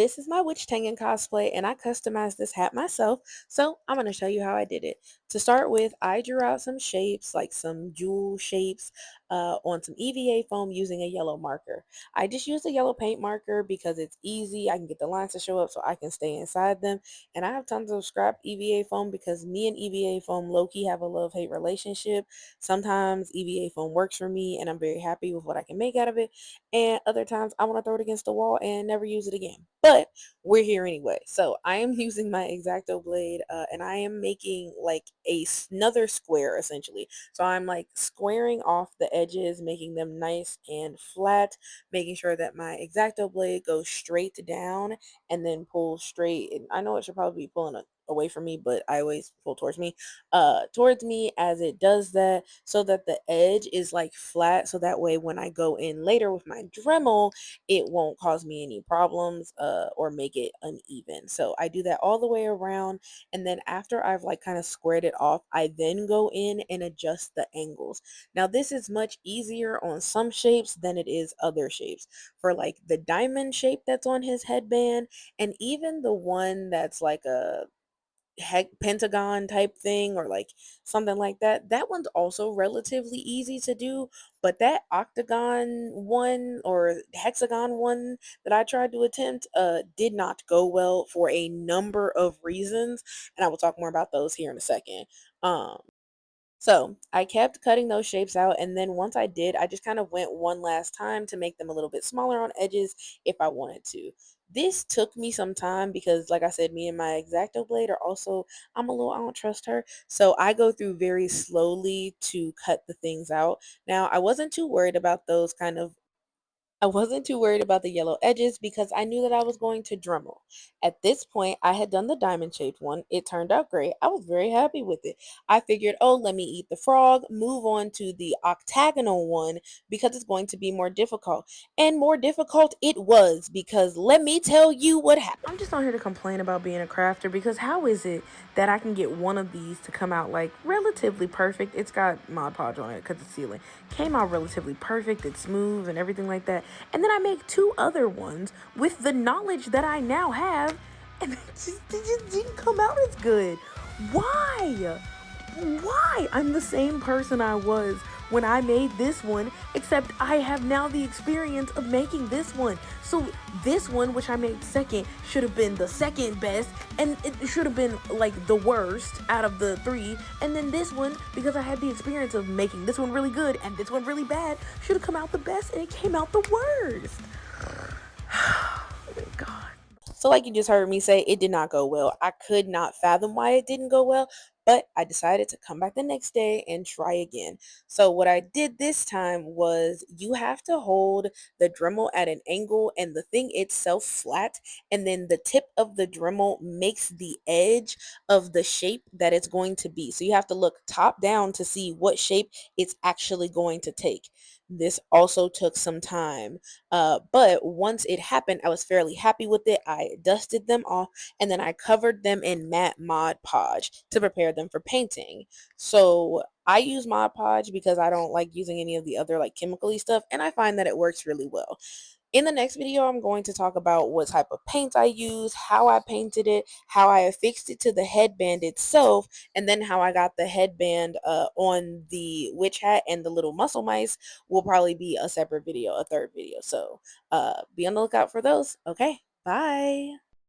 This is my Witch Tengen cosplay, and I customized this hat myself, so I'm going to show you how I did it. To start with, I drew out some shapes, like some jewel shapes, on some EVA foam using a yellow marker. I just used a yellow paint marker because it's easy. I can get the lines to show up so I can stay inside them. And I have tons of scrap EVA foam because me and EVA foam low-key have a love-hate relationship. Sometimes EVA foam works for me, and I'm very happy with what I can make out of it, and other times I want to throw it against the wall and never use it again. But we're here anyway. So I am using my X-Acto blade, and I am making like another square essentially. So I'm like squaring off the edges, making them nice and flat, making sure that my X-Acto blade goes straight down and then pulls straight. And I know it should probably be pulling away from me, but I always pull towards me as it does that, so that the edge is like flat, so that way when I go in later with my Dremel it won't cause me any problems or make it uneven. So I do that all the way around, and then after I've like kind of squared it off, I then go in and adjust the angles. Now this is much easier on some shapes than it is other shapes. For like the diamond shape that's on his headband, and even the one that's like a pentagon type thing, or like something like that, that one's also relatively easy to do. But that octagon one or hexagon one that I tried to attempt did not go well for a number of reasons, and I will talk more about those here in a second. So I kept cutting those shapes out, and then once I did, I just kind of went one last time to make them a little bit smaller on edges if I wanted to. This took me some time because, like I said, me and my X-Acto blade are also, I don't trust her. So I go through very slowly to cut the things out. Now, I wasn't too worried about the yellow edges because I knew that I was going to Dremel. At this point, I had done the diamond shaped one. It turned out great. I was very happy with it. I figured, oh, let me eat the frog, move on to the octagonal one because it's going to be more difficult. And more difficult it was, because let me tell you what happened. I'm just not here to complain about being a crafter, because how is it that I can get one of these to come out like relatively perfect? It's got Mod Podge on it because it's sealing. Came out relatively perfect, it's smooth and everything like that. And then I make two other ones with the knowledge that I now have, and it just didn't come out as good. Why? Why? I'm the same person I was when I made this one, except I have now the experience of making this one. So this one, which I made second, should have been the second best, and it should have been like the worst out of the three. And then this one, because I had the experience of making this one really good and this one really bad, should have come out the best, and it came out the worst. God. So like you just heard me say, it did not go well. I could not fathom why it didn't go well, but I decided to come back the next day and try again. So what I did this time was, you have to hold the Dremel at an angle and the thing itself flat, and then the tip of the Dremel makes the edge of the shape that it's going to be. So you have to look top down to see what shape it's actually going to take. This also took some time. But once it happened, I was fairly happy with it. I dusted them off, and then I covered them in matte Mod Podge to prepare them for painting. So I use Mod Podge because I don't like using any of the other like chemically stuff, and I find that it works really well. In the next video, I'm going to talk about what type of paint I use, how I painted it, how I affixed it to the headband itself, and then how I got the headband on the witch hat, and the little muscle mice will probably be a separate video, a third video. So be on the lookout for those. Okay, bye.